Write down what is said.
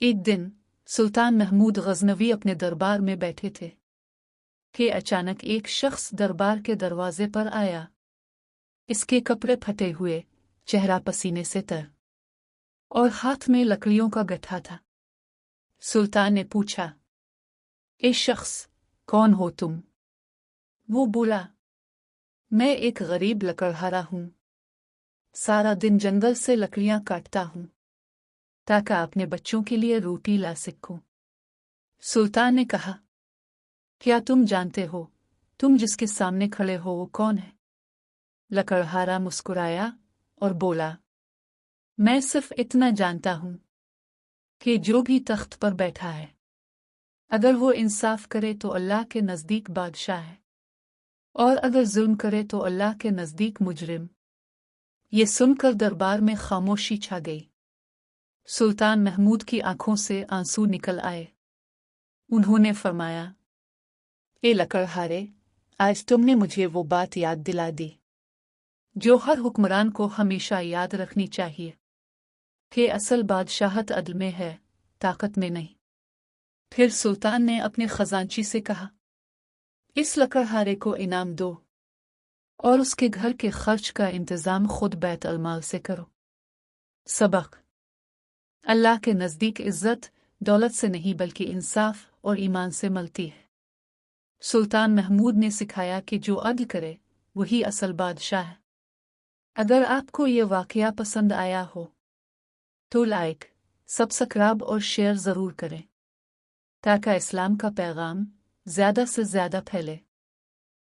एक दिन सुल्तान महमूद गजनवी अपने दरबार में बैठे थे कि अचानक एक शख्स दरबार के दरवाजे पर आया। इसके कपड़े फटे हुए, चेहरा पसीने से तर और हाथ में लकड़ियों का गट्ठा था। सुल्तान ने पूछा, ए शख्स, कौन हो तुम? वो बोला, मैं एक गरीब लकड़हारा हूं। सारा दिन जंगल से लकड़ियां काटता हूं ताकि अपने बच्चों के लिए रोटी ला सकूं। सुल्तान ने कहा, क्या तुम जानते हो तुम जिसके सामने खड़े हो वो कौन है? लकड़हारा मुस्कुराया और बोला, मैं सिर्फ इतना जानता हूं कि जो भी तख्त पर बैठा है, अगर वो इंसाफ करे तो अल्लाह के नज़दीक बादशाह है, और अगर जुल्म करे तो अल्लाह के नज़दीक मुजरिम। ये सुनकर दरबार में खामोशी छा गई। सुल्तान महमूद की आंखों से आंसू निकल आए। उन्होंने फरमाया, ए लकड़हारे, आज तुमने मुझे वो बात याद दिला दी जो हर हुक्मरान को हमेशा याद रखनी चाहिए कि असल बादशाहत अदल में है, ताकत में नहीं। फिर सुल्तान ने अपने खजांची से कहा, इस लकड़हारे को इनाम दो और उसके घर के खर्च का इंतजाम खुद बैत अलमाल से करो। सबक: अल्लाह के नज़दीक इज्जत दौलत से नहीं बल्कि इंसाफ और ईमान से मिलती है। सुल्तान महमूद ने सिखाया कि जो अदल करे वही असल बादशाह है। अगर आपको ये वाक़या पसंद आया हो तो लाइक, सब्सक्राइब और शेयर ज़रूर करें ताकि इस्लाम का पैगाम ज़्यादा से ज़्यादा फैले।